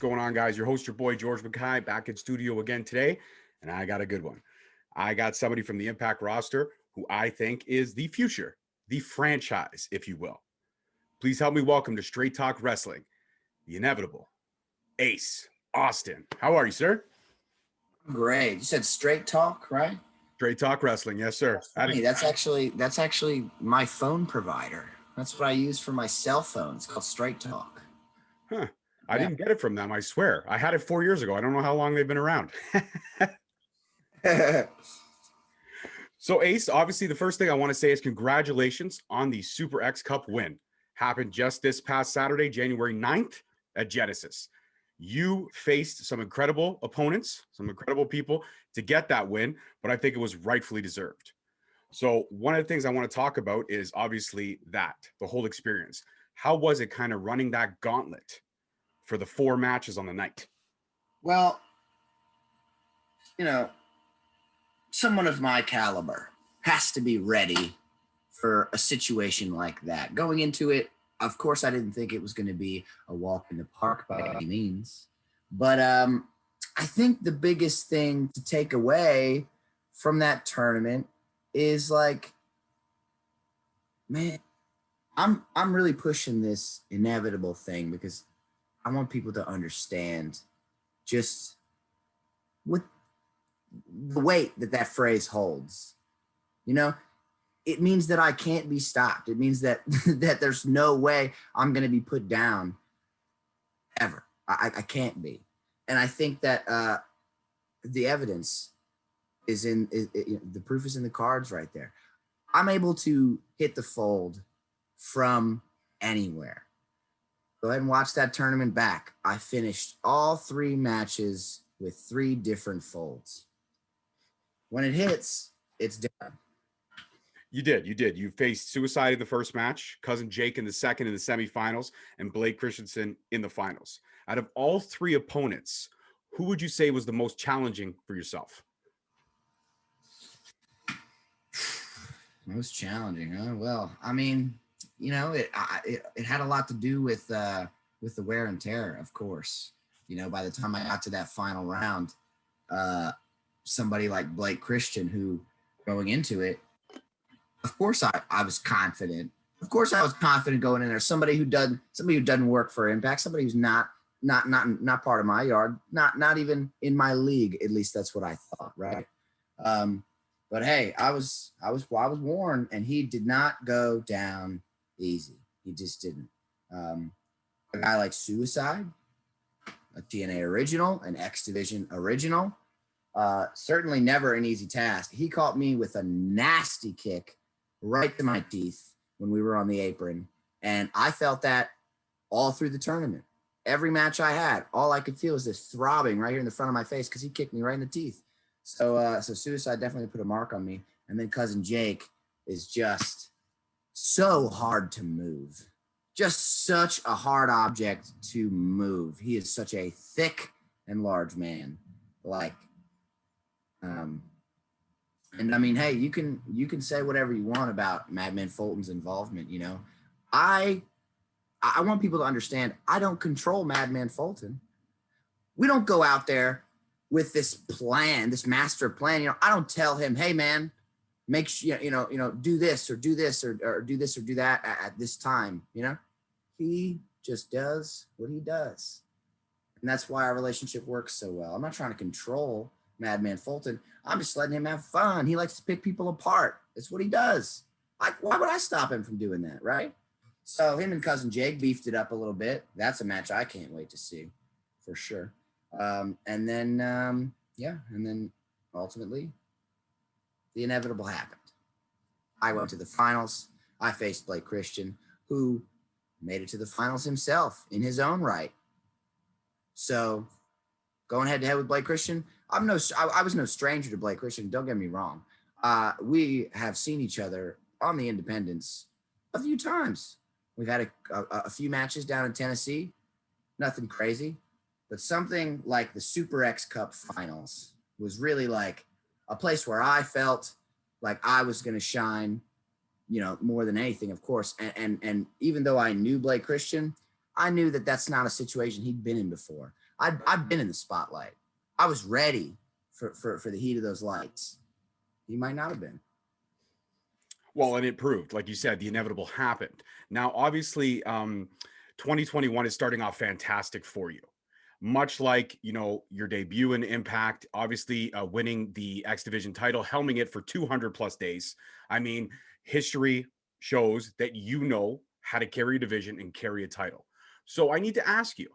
going on, guys? Your host, your boy, George Mackay, back in studio again today, and I got a good one. I got somebody from the Impact roster who I think is the future, the franchise, if you will. Please help me welcome to Straight Talk Wrestling, the inevitable Ace Austin. How are you, sir? Great. You said straight talk, right? Straight Talk Wrestling, yes, sir. Hey, that's actually my phone provider. That's what I use for my cell phone. It's called Straight Talk. Huh. I Yeah. didn't get it from them, I swear. I had it 4 years ago. I don't know how long they've been around. So, Ace, obviously, the first thing I want to say is congratulations on the Super X Cup win. Happened just this past Saturday, January 9th at Genesis. You faced some incredible opponents, some incredible people to get that win, but I think it was rightfully deserved. So, one of the things I want to talk about is obviously the whole experience. How was it kind of running that gauntlet for the 4 matches on the night? Well, you know, someone of my caliber has to be ready for a situation like that. Going into it, of course, I didn't think it was going to be a walk in the park by any means. But I think the biggest thing to take away from that tournament is like, man, I'm really pushing this inevitable thing because I want people to understand just what the weight that phrase holds. You know, it means that I can't be stopped. It means that that there's no way I'm going to be put down ever. I can't be. And I think that the evidence is the proof is in the cards right there. I'm able to hit the fold from anywhere. Go ahead and watch that tournament back. I finished all 3 matches with 3 different folds. When it hits, it's done. You did. You faced Suicide in the first match, Cousin Jake in the second in the semifinals, and Blake Christensen in the finals. Out of all 3 opponents, who would you say was the most challenging for yourself? Most challenging, huh? Well, I mean, it had a lot to do with the wear and tear, of course. By the time I got to that final round, somebody like Blake Christian, who going into it, of course I was confident. Of course I was confident going in there. Somebody who doesn't work for Impact, somebody who's not part of my yard, not even in my league. At least that's what I thought, right? But hey, I was warned, and he did not go down easy. He just didn't. A guy like Suicide, a TNA original, an X Division original, certainly never an easy task. He caught me with a nasty kick right to my teeth when we were on the apron, and I felt that all through the tournament. Every match I had, all I could feel was this throbbing right here in the front of my face because he kicked me right in the teeth. So Suicide definitely put a mark on me. And then Cousin Jake is just so hard to move. Just such a hard object to move. He is such a thick and large man. And I mean, hey, you can say whatever you want about Madman Fulton's involvement. I want people to understand I don't control Madman Fulton. We don't go out there with this plan, this master plan. I don't tell him, hey man, make sure do this or do this or do this or do that at this time. He just does what he does, and that's why our relationship works so well. I'm not trying to control Madman Fulton. I'm just letting him have fun. He likes to pick people apart. It's what he does. Why would I stop him from doing that, right? So him and Cousin Jake beefed it up a little bit. That's a match I can't wait to see, for sure. And then ultimately, the inevitable happened. I went to the finals. I faced Blake Christian, who made it to the finals himself in his own right. So going head to head with Blake Christian, I was no stranger to Blake Christian. Don't get me wrong. We have seen each other on the independents a few times. We've had a few matches down in Tennessee. Nothing crazy. But something like the Super X Cup finals was really like a place where I felt like I was going to shine, more than anything, of course. And even though I knew Blake Christian, I knew that that's not a situation he'd been in before. I've been in the spotlight. I was ready for the heat of those lights. He might not have been. Well, and it proved, like you said, the inevitable happened. Now, obviously, 2021 is starting off fantastic for you. Much like, your debut in Impact, obviously winning the X Division title, helming it for 200 plus days. I mean, history shows that you know how to carry a division and carry a title. So I need to ask you,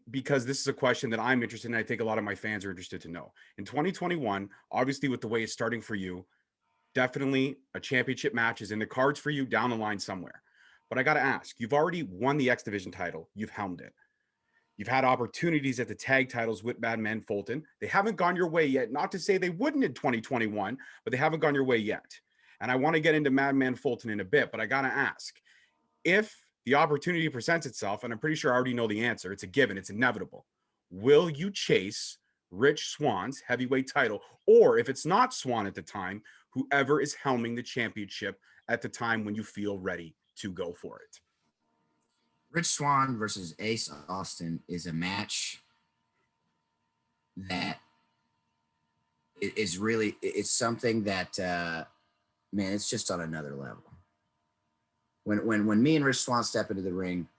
because this is a question that I'm interested in. I think a lot of my fans are interested to know. In 2021, obviously, with the way it's starting for you, definitely a championship match is in the cards for you down the line somewhere. But I got to ask, you've already won the X Division title, you've helmed it. You've had opportunities at the tag titles with Man Fulton. They haven't gone your way yet. Not to say they wouldn't in 2021, but they haven't gone your way yet. And I want to get into Man Fulton in a bit, but I got to ask, if the opportunity presents itself, and I'm pretty sure I already know the answer, it's a given, it's inevitable. Will you chase Rich Swann's heavyweight title? Or if it's not Swann at the time, whoever is helming the championship at the time when you feel ready to go for it? Rich Swann versus Ace Austin is a match that is really, it's something that, man, it's just on another level. When me and Rich Swann step into the ring,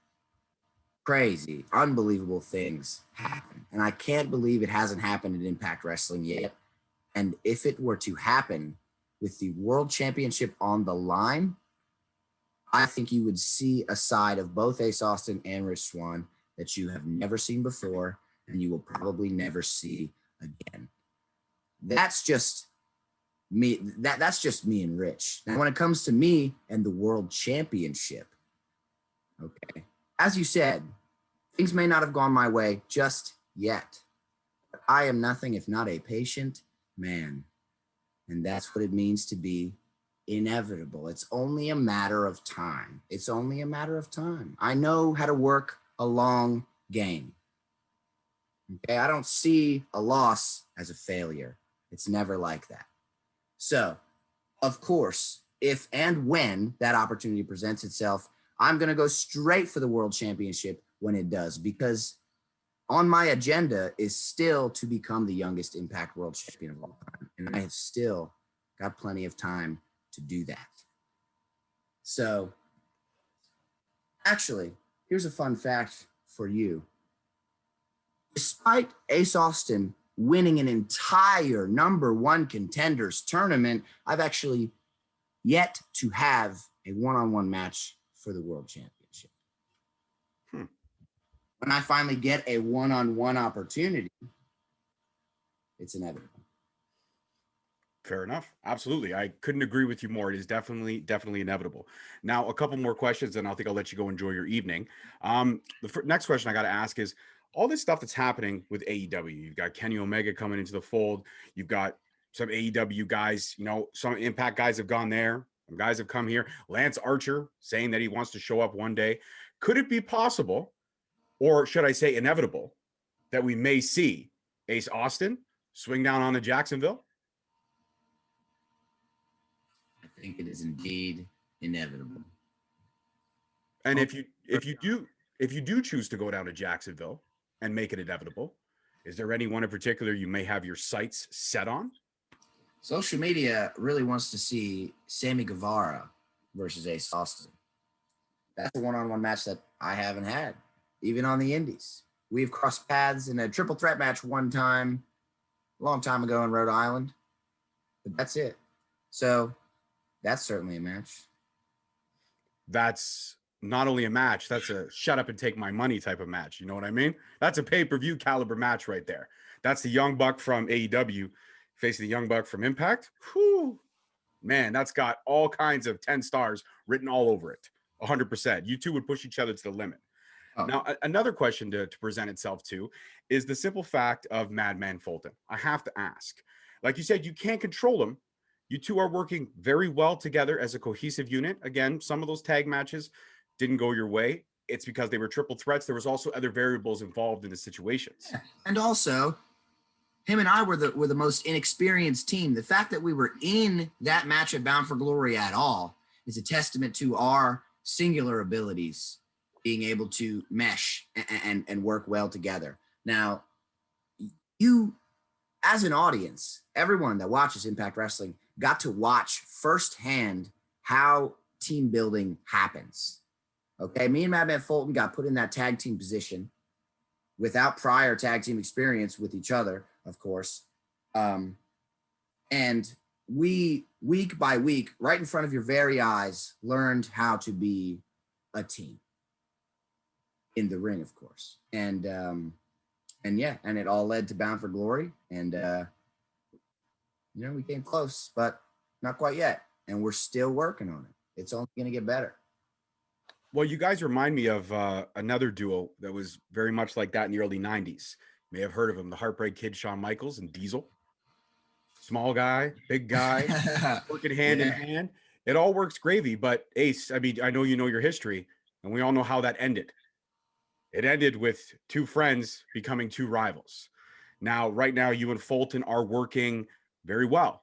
crazy, unbelievable things happen. And I can't believe it hasn't happened in Impact Wrestling yet. And if it were to happen with the World Championship on the line, I think you would see a side of both Ace Austin and Rich Swann that you have never seen before, and you will probably never see again. That's just me. That's just me and Rich. Now, when it comes to me and the World Championship, okay, as you said, things may not have gone my way just yet. But I am nothing if not a patient man, and that's what it means to be inevitable. It's only a matter of time. It's only a matter of time. I know how to work a long game. Okay, I don't see a loss as a failure. It's never like that. So, of course, if and when that opportunity presents itself, I'm going to go straight for the World Championship when it does, because on my agenda is still to become the youngest Impact World Champion of all time. And I have still got plenty of time to do that. So, actually, here's a fun fact for you. Despite Ace Austin winning an entire #1 contenders tournament, I've actually yet to have a one-on-one match for the World Championship. When I finally get a one-on-one opportunity, it's inevitable. Fair enough. Absolutely. I couldn't agree with you more. It is definitely inevitable. Now, a couple more questions, and I think I'll let you go enjoy your evening. The next question I got to ask is, all this stuff that's happening with AEW. You've got Kenny Omega coming into the fold. You've got some AEW guys, some Impact guys have gone there. Some guys have come here. Lance Archer saying that he wants to show up one day. Could it be possible, or should I say inevitable, that we may see Ace Austin swing down on to Jacksonville? I think it is indeed inevitable. And if you do choose to go down to Jacksonville and make it inevitable, is there anyone in particular you may have your sights set on? Social media really wants to see Sammy Guevara versus Ace Austin. That's a one-on-one match that I haven't had, even on the indies. We've crossed paths in a triple threat match one time, a long time ago in Rhode Island, but that's it. So that's certainly a match. That's not only a match, that's a shut up and take my money type of match. You know what I mean? That's a pay-per-view caliber match right there. That's the Young Buck from AEW facing the Young Buck from Impact. Whew. Man, that's got all kinds of 10 stars written all over it. 100%. You two would push each other to the limit. Oh. Now, another question to present itself to is the simple fact of Man Fulton. I have to ask. Like you said, you can't control him. You two are working very well together as a cohesive unit. Again, some of those tag matches didn't go your way. It's because they were triple threats. There was also other variables involved in the situations. Yeah. And also, him and I were the most inexperienced team. The fact that we were in that match at Bound for Glory at all is a testament to our singular abilities being able to mesh and work well together. Now, you, as an audience, everyone that watches Impact Wrestling got to watch firsthand how team building happens. Okay, me and Madman Fulton got put in that tag team position without prior tag team experience with each other, of course. And we, week by week, right in front of your very eyes, learned how to be a team in the ring, of course. And yeah, and it all led to Bound for Glory. And we came close, but not quite yet. And we're still working on it. It's only going to get better. Well, you guys remind me of another duo that was very much like that in the early 90s. You may have heard of him, the Heartbreak Kid, Shawn Michaels and Diesel. Small guy, big guy, working hand in hand. It all works gravy, but Ace, I mean, I know you know your history, and we all know how that ended. It ended with two friends becoming two rivals. Now, right now, you and Fulton are working very well,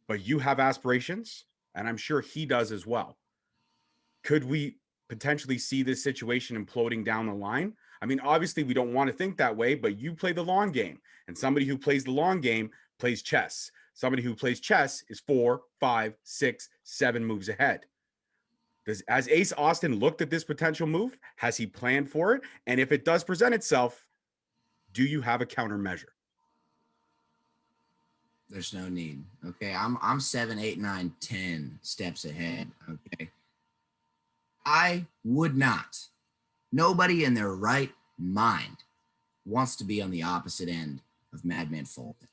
but you have aspirations, and I'm sure he does as well. Could we potentially see this situation imploding down the line? I mean, obviously, we don't want to think that way, but you play the long game, and somebody who plays the long game plays chess. Somebody who plays chess is 4, 5, 6, 7 moves ahead. Has Ace Austin looked at this potential move? Has he planned for it? And if it does present itself, do you have a countermeasure? There's no need. Okay. I'm 7, 8, 9, 10 steps ahead. Okay. I would not. Nobody in their right mind wants to be on the opposite end of Madman Fulton.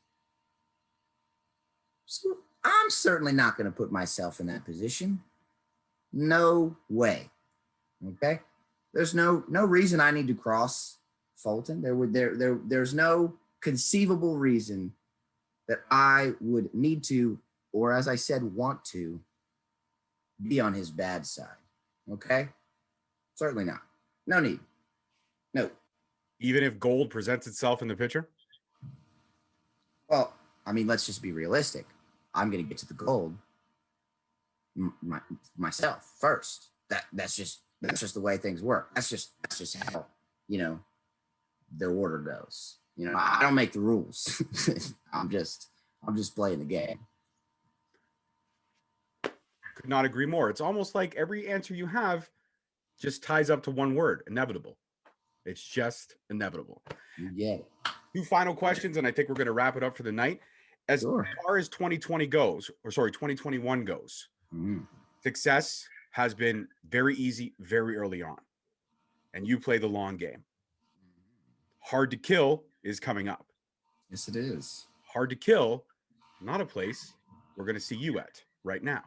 So I'm certainly not going to put myself in that position. No way. Okay. There's no reason I need to cross Fulton. There's no conceivable reason that I would need to, or as I said, want to be on his bad side. Okay. Certainly not. No need. No. Even if gold presents itself in the picture? Well, I mean, let's just be realistic. I'm going to get to the gold myself first. That's just the way things work. That's just how, the order goes. I don't make the rules. I'm just playing the game. Could not agree more. It's almost like every answer you have just ties up to one word: inevitable. It's just inevitable. You get it. 2 final questions, and I think we're going to wrap it up for the night. As far as 2020 goes, 2021 goes, success has been very easy very early on, and you play the long game. Hard to Kill is coming up. Yes, it is. Hard to Kill, not a place we're going to see you at right now.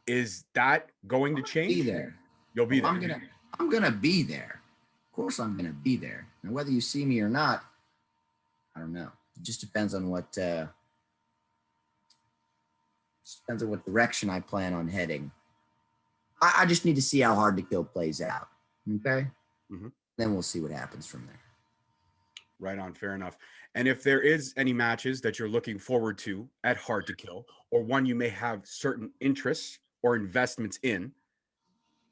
Is that going to change? Be there. You'll be there. I'm gonna be there. Of course, I'm gonna be there. And whether you see me or not, I don't know. It just depends on what direction I plan on heading. I just need to see how Hard to Kill plays out. Okay. Then we'll see what happens from there. Right on. Fair enough. And if there is any matches that you're looking forward to at Hard to Kill, or one you may have certain interests or investments in,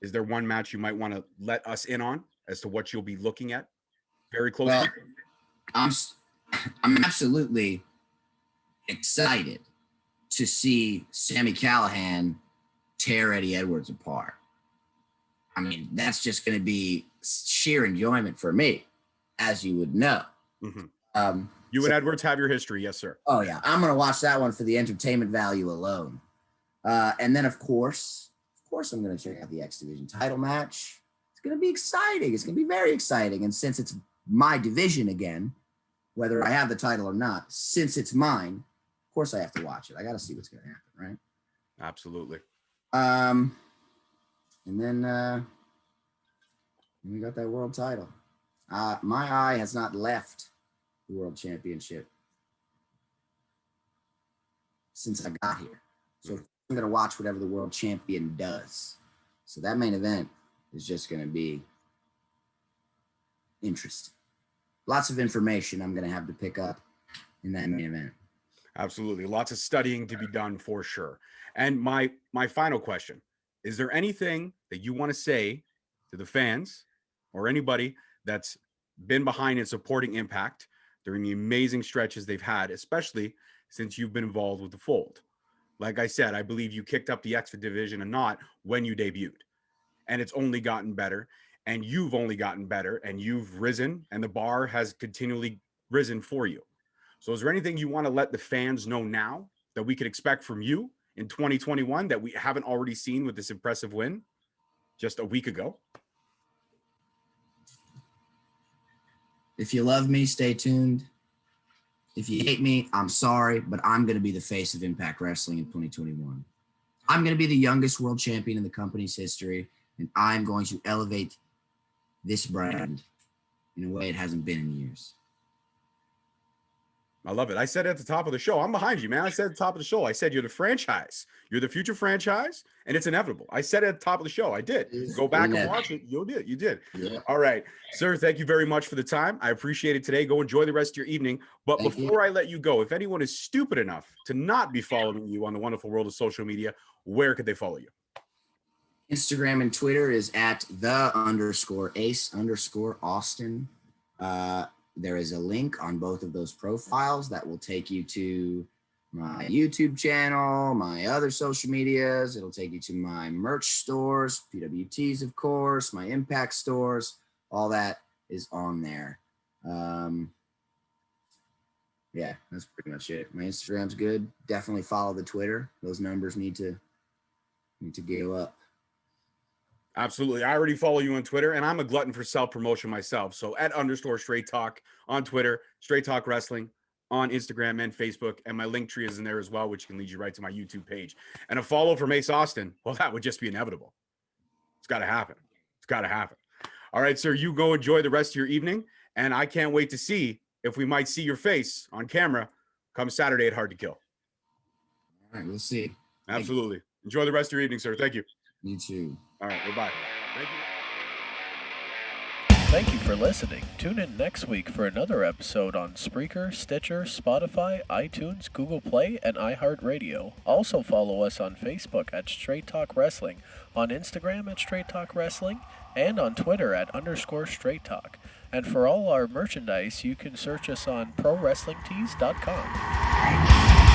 is there one match you might want to let us in on as to what you'll be looking at very closely? Well, I'm absolutely excited to see Sami Callihan tear Eddie Edwards apart. I mean, that's just going to be sheer enjoyment for me, as you would know. You and Edwards have your history. Yes, sir. Oh, yeah. I'm going to watch that one for the entertainment value alone. And then, of course, I'm going to check out the X Division title match. It's going to be exciting. It's going to be very exciting. And since it's my division again, whether I have the title or not, since it's mine, of course I have to watch it. I got to see what's going to happen, right? Absolutely. And then we got that world title. My eye has not left the world championship since I got here. So I'm going to watch whatever the world champion does. So that main event is just going to be interesting. Lots of information I'm going to have to pick up in that main event. Absolutely. Lots of studying to be done for sure. And my final question, is there anything that you want to say to the fans or anybody that's been behind and supporting Impact during the amazing stretches they've had, especially since you've been involved with the Fold. Like I said, I believe you kicked up the X division a knot when you debuted, and it's only gotten better. And you've only gotten better, and you've risen, and the bar has continually risen for you. So, is there anything you want to let the fans know now that we could expect from you in 2021 that we haven't already seen with this impressive win just a week ago? If you love me, stay tuned. If you hate me, I'm sorry, but I'm going to be the face of Impact Wrestling in 2021. I'm going to be the youngest world champion in the company's history, and I'm going to elevate this brand in a way it hasn't been in years. I love it. I said at the top of the show, I'm behind you, man. I said at the top of the show, I said you're the franchise. You're the future franchise, and it's inevitable. I said it at the top of the show. I did. Go back and watch it. You did. You did. Yeah. All right. Sir, thank you very much for the time. I appreciate it today. Go enjoy the rest of your evening. But before I let you go, if anyone is stupid enough to not be following you on the wonderful world of social media, where could they follow you? Instagram and Twitter is at @the_Ace_Austin. There is a link on both of those profiles that will take you to my YouTube channel, my other social medias. It'll take you to my merch stores, PWTs, of course, my Impact stores. All that is on there. Yeah, that's pretty much it. My Instagram's good. Definitely follow the Twitter. Those numbers need to go up. Absolutely. I already follow you on Twitter, and I'm a glutton for self-promotion myself. So @_Straight Talk on Twitter, Straight Talk Wrestling on Instagram and Facebook, and my link tree is in there as well, which can lead you right to my YouTube page. And a follow from Ace Austin, well, that would just be inevitable. It's got to happen. It's got to happen. All right, sir, you go enjoy the rest of your evening, and I can't wait to see if we might see your face on camera come Saturday at Hard to Kill. All right, we'll see. Absolutely. Enjoy the rest of your evening, sir. Thank you. You too. All right, goodbye. Thank you. Thank you for listening. Tune in next week for another episode on Spreaker, Stitcher, Spotify, iTunes, Google Play, and iHeartRadio. Also follow us on Facebook at Straight Talk Wrestling, on Instagram at Straight Talk Wrestling, and on Twitter at _Straight Talk. And for all our merchandise, you can search us on ProWrestlingTees.com.